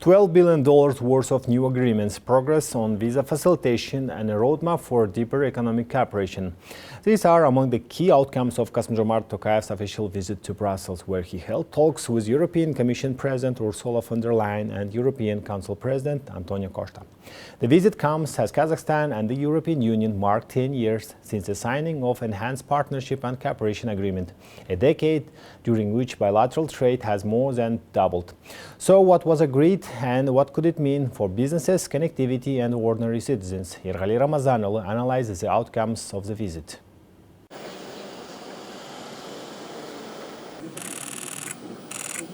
$12 billion worth of new agreements, progress on visa facilitation and a roadmap for deeper economic cooperation. These are among the key outcomes of Kassym-Jomart Tokayev's official visit to Brussels, where he held talks with European Commission President Ursula von der Leyen and European Council President Antonio Costa. The visit comes as Kazakhstan and the European Union mark 10 years since the signing of Enhanced Partnership and Cooperation Agreement, a decade during which bilateral trade has more than doubled. So what was agreed and what could it mean for businesses, connectivity and ordinary citizens? Ergali Ramazanoglu analyzes the outcomes of the visit.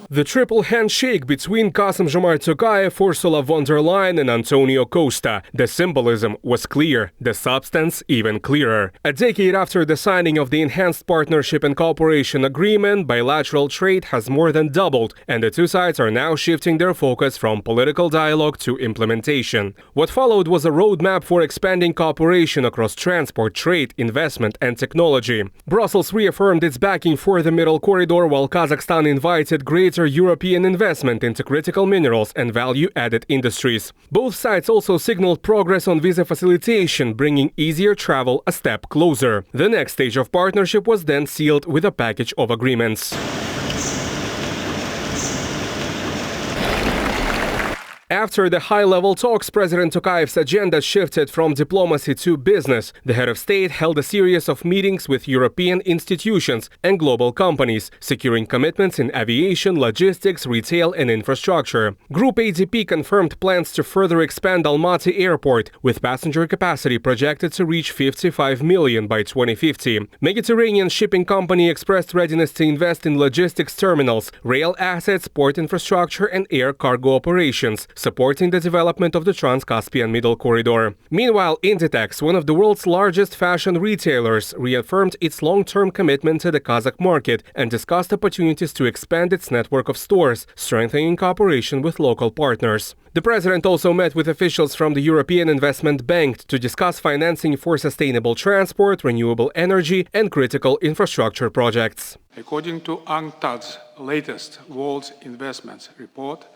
The triple handshake between Kassym-Jomart Tokayev, Ursula von der Leyen and Antonio Costa. The symbolism was clear, the substance even clearer. A decade after the signing of the Enhanced Partnership and Cooperation Agreement, bilateral trade has more than doubled, and the two sides are now shifting their focus from political dialogue to implementation. What followed was a roadmap for expanding cooperation across transport, trade, investment and technology. Brussels reaffirmed its backing for the Middle Corridor, while Kazakhstan invited greater European investment into critical minerals and value-added industries. Both sides also signaled progress on visa facilitation, bringing easier travel a step closer. The next stage of partnership was then sealed with a package of agreements. After the high-level talks, President Tokayev's agenda shifted from diplomacy to business. The head of state held a series of meetings with European institutions and global companies, securing commitments in aviation, logistics, retail and infrastructure. Group ADP confirmed plans to further expand Almaty Airport, with passenger capacity projected to reach 55 million by 2050. Mediterranean shipping company expressed readiness to invest in logistics terminals, rail assets, port infrastructure and air cargo operations, supporting the development of the Trans-Caspian Middle Corridor. Meanwhile, Inditex, one of the world's largest fashion retailers, reaffirmed its long-term commitment to the Kazakh market and discussed opportunities to expand its network of stores, strengthening cooperation with local partners. The president also met with officials from the European Investment Bank to discuss financing for sustainable transport, renewable energy and critical infrastructure projects. According to UNCTAD's latest World Investments Report,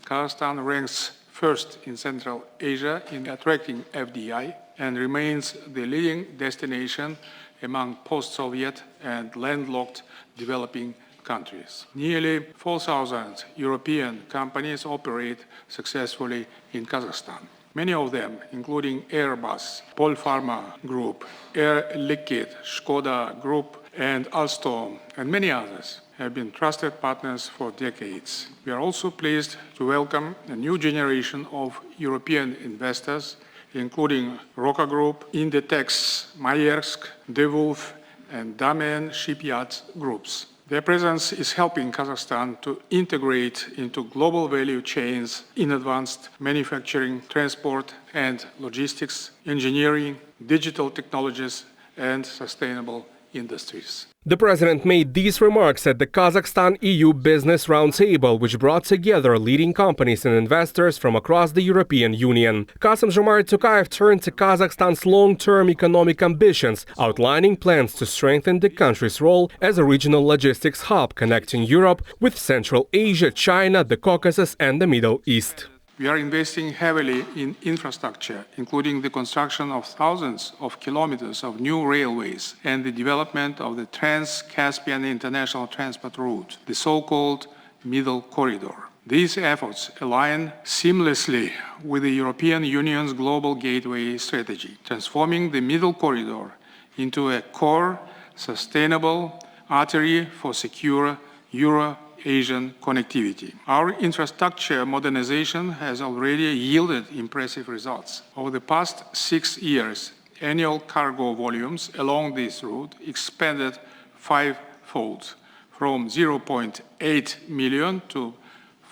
Kazakhstan ranks first in Central Asia in attracting FDI and remains the leading destination among post-Soviet and landlocked developing countries. Nearly 4,000 European companies operate successfully in Kazakhstan. Many of them, including Airbus, Polpharma Group, Air Liquide, Skoda Group, and Alstom, and many others, have been trusted partners for decades. We are also pleased to welcome a new generation of European investors, including Roca Group, Inditex, Maersk, DeWolf, and Damen Shipyards groups. Their presence is helping Kazakhstan to integrate into global value chains in advanced manufacturing, transport and logistics, engineering, digital technologies, and sustainable industries. The president made these remarks at the Kazakhstan-EU Business Roundtable, which brought together leading companies and investors from across the European Union. Kassym-Jomart Tokayev turned to Kazakhstan's long-term economic ambitions, outlining plans to strengthen the country's role as a regional logistics hub connecting Europe with Central Asia, China, the Caucasus and the Middle East. We are investing heavily in infrastructure, including the construction of thousands of kilometers of new railways and the development of the Trans-Caspian International Transport Route, the so-called Middle Corridor. These efforts align seamlessly with the European Union's Global Gateway strategy, transforming the Middle Corridor into a core, sustainable artery for secure Euro-Asian connectivity. Our infrastructure modernization has already yielded impressive results. Over the past 6 years, annual cargo volumes along this route expanded five-fold, from 0.8 million to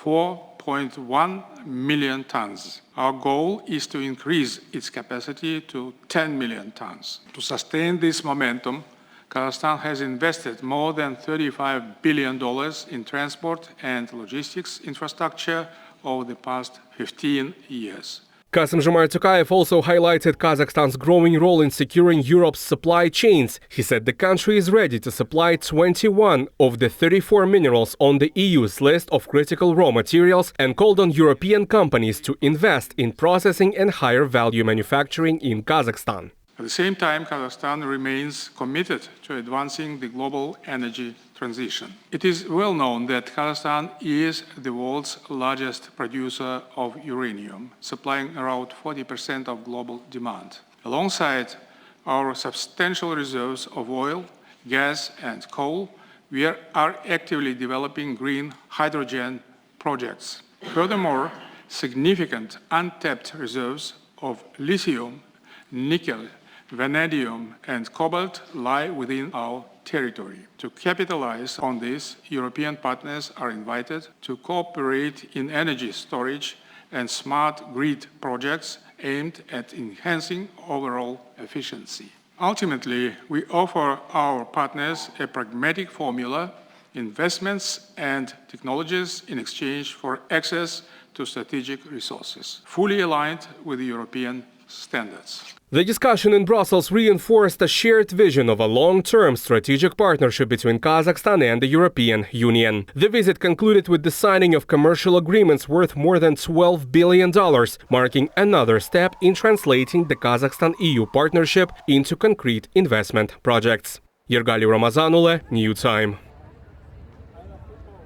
4.1 million tons. Our goal is to increase its capacity to 10 million tons. To sustain this momentum, Kazakhstan has invested more than $35 billion in transport and logistics infrastructure over the past 15 years. Kassym-Jomart Tokayev also highlighted Kazakhstan's growing role in securing Europe's supply chains. He said the country is ready to supply 21 of the 34 minerals on the EU's list of critical raw materials and called on European companies to invest in processing and higher value manufacturing in Kazakhstan. At the same time, Kazakhstan remains committed to advancing the global energy transition. It is well known that Kazakhstan is the world's largest producer of uranium, supplying around 40% of global demand. Alongside our substantial reserves of oil, gas, and coal, we are actively developing green hydrogen projects. Furthermore, significant untapped reserves of lithium, nickel, vanadium, and cobalt lie within our territory. To capitalize on this, European partners are invited to cooperate in energy storage and smart grid projects aimed at enhancing overall efficiency. Ultimately, we offer our partners a pragmatic formula, investments and technologies in exchange for access to strategic resources, fully aligned with the European standards. The discussion in Brussels reinforced a shared vision of a long-term strategic partnership between Kazakhstan and the European Union. The visit concluded with the signing of commercial agreements worth more than $12 billion, marking another step in translating the Kazakhstan-EU partnership into concrete investment projects. Yergali Ramazanule, New Time.